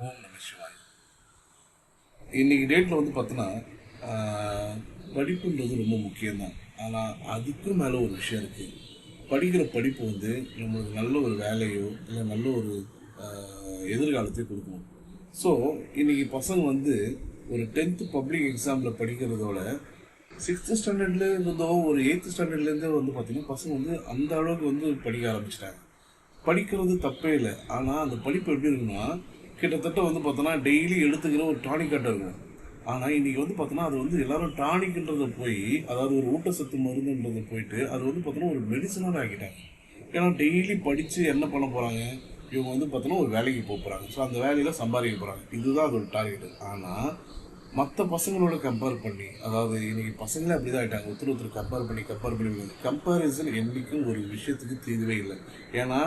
ஓம் நம சிவாய். இன்னைக்கு டேட்டில் வந்து பார்த்தோன்னா படிப்புன்றது ரொம்ப முக்கியம்தான். ஆனால் அதுக்கும் மேலே ஒரு விஷயம் இருக்குது. படிக்கிற படிப்பு வந்து நம்மளுக்கு நல்ல ஒரு வேலையோ இல்லை நல்ல ஒரு எதிர்காலத்தையோ கொடுக்கணும். ஸோ இன்றைக்கி பசங்க வந்து ஒரு 10th பப்ளிக் எக்ஸாமில் படிக்கிறதோட 6th ஸ்டாண்டர்ட்லேயே இருந்தோ ஒரு 8th ஸ்டாண்டர்ட்லேருந்தே வந்து பார்த்திங்கன்னா பசங்க வந்து அந்த அளவுக்கு வந்து படிக்க ஆரம்பிச்சிட்டாங்க. படிக்கிறது தப்பே இல்லை. ஆனால் அந்த படிப்பு எப்படி இருக்குன்னா கிட்டத்தட்ட வந்து பார்த்தோன்னா டெய்லி எடுத்துக்கிற ஒரு டானிக்காட்ட இருக்கும். ஆனால் இன்றைக்கி வந்து பார்த்தோன்னா அது வந்து எல்லோரும் டானிக்ன்றதை போய், அதாவது ஒரு ஊட்டச்சத்து மருந்துன்றதை போயிட்டு அது வந்து பார்த்தோன்னா ஒரு மெடிசனாக ஆக்கிட்டாங்க. ஏன்னா டெய்லி படித்து என்ன பண்ண போகிறாங்க, இவங்க வந்து பார்த்தோன்னா ஒரு வேலைக்கு போக போகிறாங்க. ஸோ அந்த வேலையில் சம்பாதிக்க போகிறாங்க. இதுதான் அதோட டார்கெட்டு. ஆனால் மற்ற பசங்களோட கம்பேர் பண்ணி, அதாவது இன்றைக்கி பசங்களே அப்படி தான் ஆகிட்டாங்க. ஒருத்தர் கம்பேர் பண்ணி கம்பேரிசன் என்றைக்கும் ஒரு விஷயத்துக்கு தீர்வே இல்லை. ஏன்னா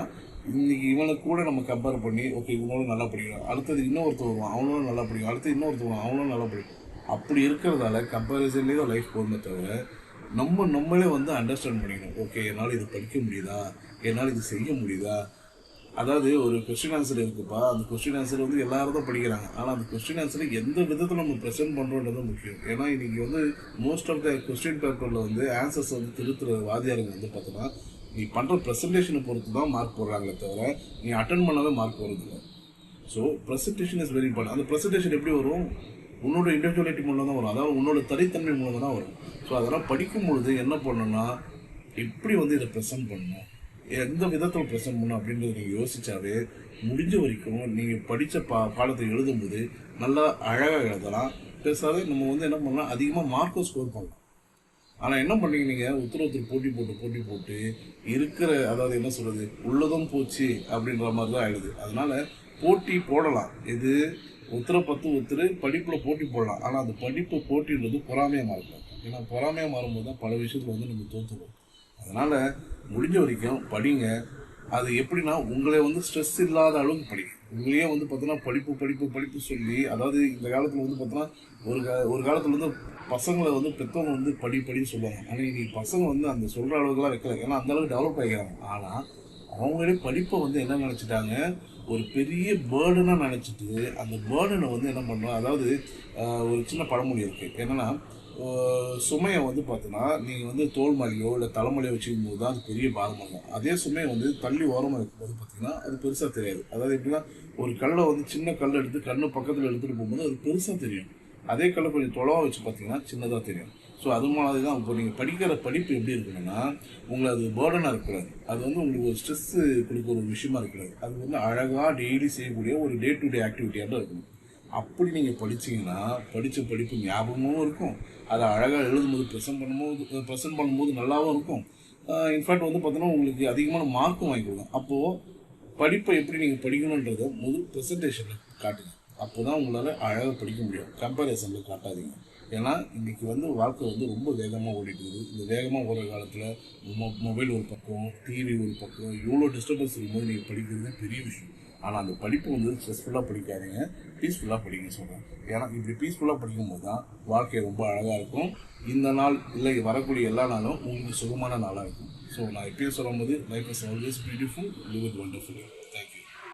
இன்றைக்கி இவனை கூட நம்ம கம்பேர் பண்ணி, ஓகே இவனோட நல்லா படிக்கிறான், அடுத்தது இன்னொருத்தர் வருவான் அவனோட நல்லா படிக்கும், அடுத்து இன்னொருத்தர் வருவான் அவனோட நல்லா படிக்கும். அப்படி இருக்கிறதால கம்பேரிசன்லேயே தான் லைஃப் போகுமே தவிர நம்மளே வந்து அண்டர்ஸ்டாண்ட் பண்ணிக்கணும். ஓகே என்னால் இது படிக்க முடியுதா, என்னால் இது செய்ய முடியுதா. அதாவது ஒரு கொஸ்டின் ஆன்சர் இருக்குப்பா, அந்த கொஸ்டின் ஆன்சர் வந்து எல்லாரும் தான் படிக்கிறாங்க. ஆனால் அந்த கொஸ்டின் ஆன்சரை எந்த விதத்தில் நம்ம ப்ரெசென்ட் பண்ணுறோன்றது முக்கியம். ஏன்னா இன்றைக்கி வந்து மோஸ்ட் ஆஃப் த கொஸ்டின் பேப்பரில் வந்து ஆன்சர்ஸ் வந்து திருத்துற வாதியாருங்க வந்து பார்த்தோன்னா நீ பண்ணுற ப்ரெசன்டேஷனை பொறுத்து தான் மார்க் போடுறாங்களே தவிர நீ அட்டன் பண்ணாவே மார்க் போடுறதில்லை. So presentation is very important. அந்த ப்ரெசன்டேஷன் எப்படி வரும், உன்னோட இண்டிவிஜுவாலிட்டி மூலம் தான் வரும், அதாவது உன்னோட தனித்தன்மை மூலம் தான் வரும். ஸோ அதெல்லாம் படிக்கும் பொழுது என்ன பண்ணணும்னா எப்படி வந்து இதை ப்ரெசென்ட் பண்ணணும், எந்த விதத்தில் ப்ரெசென்ட் பண்ணணும் அப்படின்றத நீங்கள் யோசித்தாவே முடிஞ்ச வரைக்கும் நீங்கள் படித்த பாடத்தை எழுதும்போது நல்லா அழகாக எழுதலாம். பெருசாகவே நம்ம வந்து என்ன பண்ணலாம், அதிகமாக மார்க்கும் ஸ்கோர் பண்ணலாம். ஆனால் என்ன பண்ணீங்க, நீங்கள் ஒருத்தர் போட்டி போட்டு இருக்கிற, அதாவது என்ன சொல்கிறது, உள்ளதும் போச்சு அப்படின்ற மாதிரி தான் ஆயிடுது. அதனால் போட்டி போடலாம். இது ஒருத்தர் படிப்பில் போட்டி போடலாம். ஆனால் அந்த படிப்பு போட்டின்றது பொறாமையாக மாறக்கூடாது. ஏன்னா பொறாமையாக மாறும்போது தான் பல விஷயத்தில் வந்து நம்ம தோற்றுவோம். அதனால் முடிஞ்ச வரைக்கும் படிங்க. அது எப்படின்னா உங்களை வந்து ஸ்ட்ரெஸ் இல்லாத அளவுக்கு படிங்க. உங்களையே வந்து பார்த்தோன்னா படிப்பு சொல்லி, அதாவது இந்த காலத்தில் வந்து பார்த்தோன்னா ஒரு காலத்தில் வந்து பசங்களை வந்து பெற்றவங்க வந்து படின்னு சொல்லுவாங்க. ஆனால் இன்னைக்கு பசங்க வந்து அந்த சொல்கிற அளவுக்குலாம் வைக்கல. ஏன்னா அந்தளவுக்கு டெவலப் ஆகிக்கிறாங்க. ஆனால் அவங்களே படிப்பை வந்து என்ன நினச்சிட்டாங்க, ஒரு பெரிய பேர்டனாக நினச்சிட்டு அந்த பேர்டனை வந்து என்ன பண்ணுறோம், அதாவது ஒரு சின்ன பழமொழி இருக்குது. என்னென்னா சுமையை வந்து பார்த்தோன்னா நீங்கள் வந்து தோல் மலையோ இல்லை தலைமலையோ வச்சுக்கும் போது தான் அது பெரிய பாரமாகும். அதே சுமையை வந்து தள்ளி ஓரமாக இருக்கும்போது பார்த்தீங்கன்னா அது பெருசாக தெரியாது. அதாவது எப்படின்னா ஒரு கல்லை வந்து சின்ன கல் எடுத்து கண்ணு பக்கத்தில் எடுத்துகிட்டு போகும்போது அது பெருசாக தெரியும். அதே கல்லை கொஞ்சம் தொலைவாக வச்சு பார்த்தீங்கன்னா சின்னதாக தெரியும். ஸோ அது மாதிரி தான் இப்போ நீங்கள் படிக்கிற படிப்பு எப்படி இருக்கணும்னா உங்களை அது பேர்டனாக இருக்கக்கூடாது. அது வந்து உங்களுக்கு ஒரு ஸ்ட்ரெஸ்ஸு கொடுக்குற ஒரு விஷயமா இருக்கக்கூடாது. அது வந்து அழகாக டெய்லி செய்யக்கூடிய ஒரு டே டு டே ஆக்டிவிட்டியாக தான் இருக்கணும். அப்படி நீங்கள் படித்தீங்கன்னா படித்த படிப்பு ஞாபகமும் இருக்கும். அதை அழகாக எழுதும்போது ப்ரெசென்ட் பண்ணும்போது நல்லாவும் இருக்கும். இன்ஃபேக்ட் வந்து பார்த்தோன்னா உங்களுக்கு அதிகமான மார்க்கும் வாங்கி கொடுக்கும். அப்போது படிப்பை எப்படி நீங்கள் படிக்கணுன்றதை முதல் ப்ரெசன்டேஷனில் காட்டுங்க. அப்போ தான் உங்களால் அழகாக படிக்க முடியும். கம்பேரிசனில் காட்டாதீங்க. ஏன்னா இன்றைக்கி வந்து வாழ்க்கை வந்து ரொம்ப வேகமாக ஓடிட்டு இருக்குது. இந்த வேகமாக ஓடுற காலத்தில் மொபைல் ஒரு பக்கம், டிவி ஒரு பக்கம், இவ்வளோ டிஸ்டர்பன்ஸ் இருக்கும்போது நீங்கள் படிக்கிறது பெரிய விஷயம். ஆனால் அந்த படிப்பு வந்து ஸ்ட்ரெஸ்ஃபுல்லாக படிக்காதீங்க, பீஸ்ஃபுல்லாக படிக்க சொல்கிறேன். ஏன்னா இப்படி பீஸ்ஃபுல்லாக படிக்கும்போது தான் வாழ்க்கை ரொம்ப அழகாக இருக்கும். இந்த நாள் இல்லை வரக்கூடிய எல்லா நாளும் உங்களுக்கு சுகமான நாளாக இருக்கும். ஸோ நான் எப்பயும் சொல்லும்போது life is always beautiful, live it wonderfully.